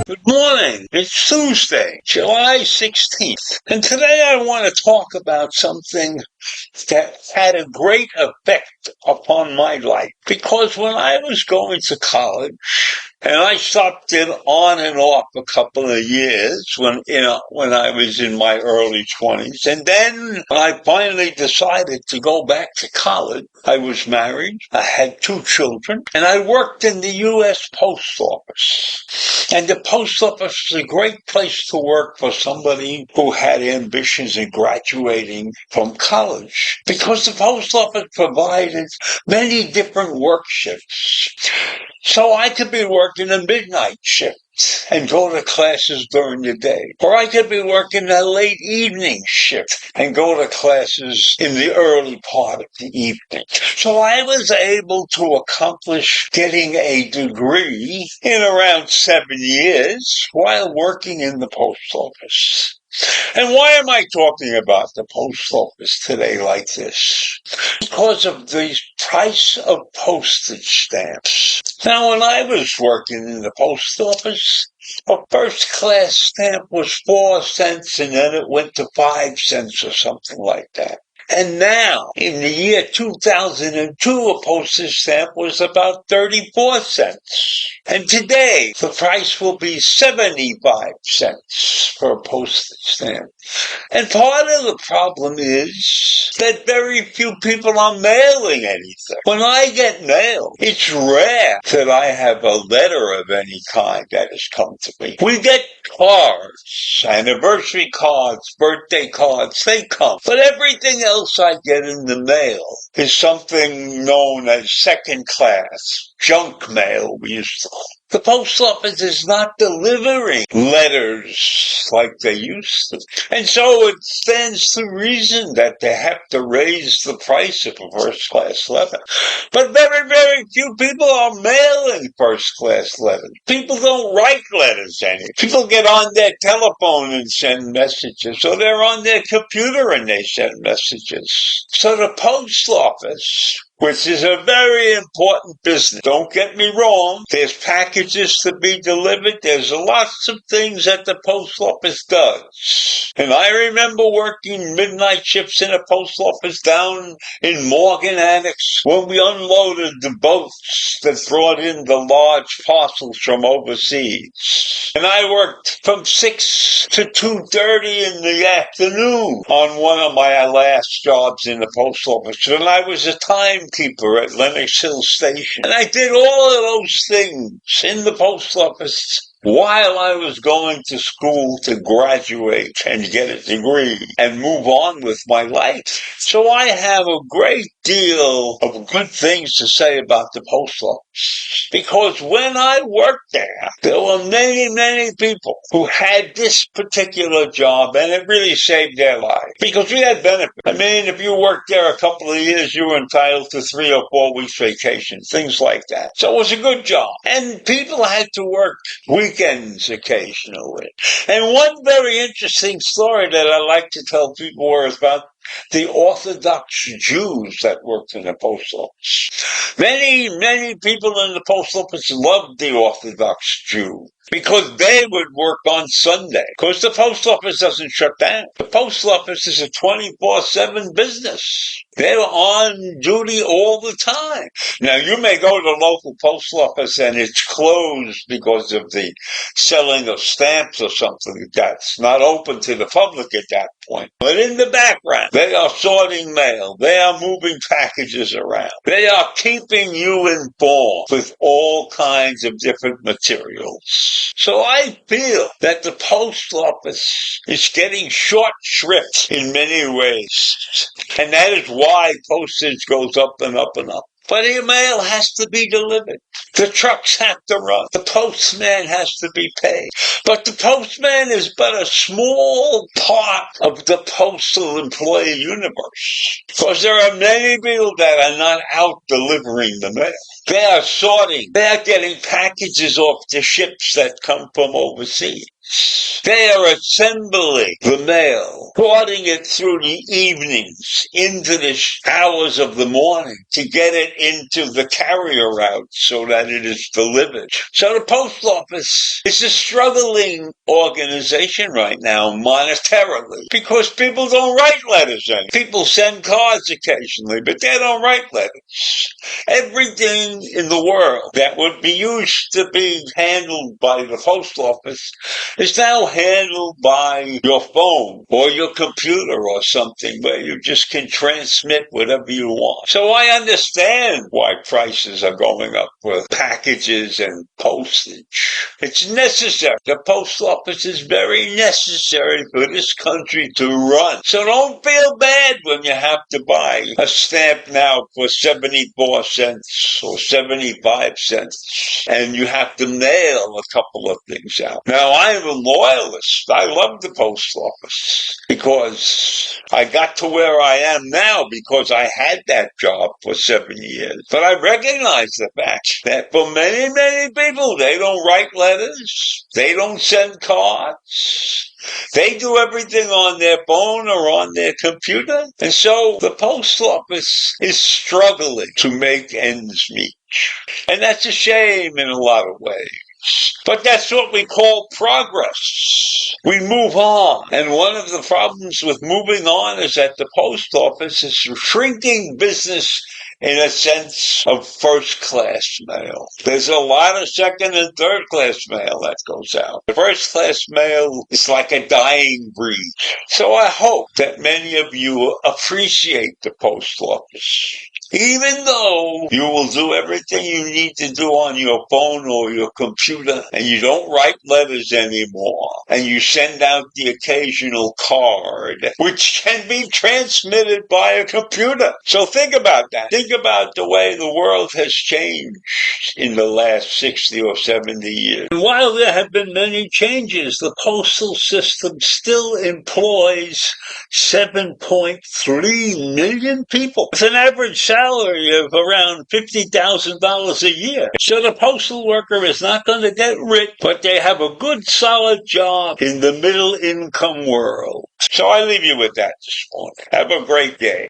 Good morning. It's Tuesday, July 16th, and today I want to talk about something that had a great effect upon my life. Because when I was going to college, and I stopped it on and off a couple of years when I was in my early 20s. And then when I finally decided to go back to college, I was married, I had 2 children, and I worked in the U.S. Post Office. And the post office was a great place to work for somebody who had ambitions in graduating from college, because the post office provided many different work shifts. So I could be working a midnight shift and go to classes during the day. Or I could be working a late evening shift and go to classes in the early part of the evening. So I was able to accomplish getting a degree in around 7 years while working in the post office. And why am I talking about the post office today like this? Because of the price of postage stamps. Now, when I was working in the post office, a first-class stamp was 4 cents, and then it went to 5 cents or something like that. And now, in the year 2002, a postage stamp was about 34 cents. And today, the price will be 75 cents for a postage stamp. And part of the problem is that very few people are mailing anything. When I get mail, it's rare that I have a letter of any kind that has come to me. We get cards, anniversary cards, birthday cards, they come. But everything else I get in the mail is something known as second class, junk mail, we used to call it. The post office is not delivering letters like they used to. And so it stands to reason that they have to raise the price of a first-class letter. But very, very few people are mailing first-class letters. People don't write letters anymore. People get on their telephone and send messages, or they're on their computer and they send messages. So the post office, which is a very important business. Don't get me wrong. There's packages to be delivered. There's lots of things that the post office does. And I remember working midnight shifts in a post office down in Morgan Annex when we unloaded the boats that brought in the large parcels from overseas. And I worked from 6 to 2:30 in the afternoon on one of my last jobs in the post office. And I was a timekeeper at Lenox Hill Station. And I did all of those things in the post office while I was going to school to graduate and get a degree and move on with my life. So I have a great deal of good things to say about the post office. Because when I worked there were many, many people who had this particular job, and it really saved their life. Because we had benefits. I mean, if you worked there a couple of years, you were entitled to 3 or 4 weeks vacation, things like that. So it was a good job. And people had to work weekends occasionally. And one very interesting story that I like to tell people was about the Orthodox Jews that worked in the post office. Many, many people in the post office loved the Orthodox Jew because they would work on Sunday. Because the post office doesn't shut down. The post office is a 24/7 business. They're on duty all the time. Now, you may go to the local post office and it's closed because of the selling of stamps or something that's not open to the public at that point. But in the background, they are sorting mail. They are moving packages around. They are keeping you informed with all kinds of different materials. So I feel that the post office is getting short shrift in many ways. And that is why postage goes up and up and up. But your mail has to be delivered. The trucks have to run. The postman has to be paid. But the postman is but a small part of the postal employee universe. Because there are many people that are not out delivering the mail. They are sorting. They are getting packages off the ships that come from overseas. They are assembling the mail, sorting it through the evenings into the hours of the morning to get it into the carrier route so that it is delivered. So the post office is a struggling organization right now monetarily because people don't write letters anymore. People send cards occasionally, but they don't write letters. Everything in the world that would be used to be handled by the post office is now handled by your phone or your computer or something where you just can transmit whatever you want. So I understand why prices are going up for packages and postage. It's necessary. The post office is very necessary for this country to run. So don't feel bad when you have to buy a stamp now for 74 cents or 75 cents and you have to mail a couple of things out. Now, I'm a loyalist. I love the post office because I got to where I am now because I had that job for 7 years. But I recognize the fact that for many, many people, they don't write letters. They don't send cards. They do everything on their phone or on their computer. And so the post office is struggling to make ends meet. And that's a shame in a lot of ways. But that's what we call progress. We move on. And one of the problems with moving on is that the post office is shrinking business in a sense of first-class mail. There's a lot of second and third-class mail that goes out. The first-class mail is like a dying breed. So I hope that many of you appreciate the post office. Even though you will do everything you need to do on your phone or your computer, and you don't write letters anymore, and you send out the occasional card, which can be transmitted by a computer. So think about that. Think about the way the world has changed in the last 60 or 70 years. And while there have been many changes, the postal system still employs 7.3 million people with an average salary of around $50,000 a year. So the postal worker is not going to get rich, but they have a good solid job in the middle income world. So I leave you with that this morning. Have a great day.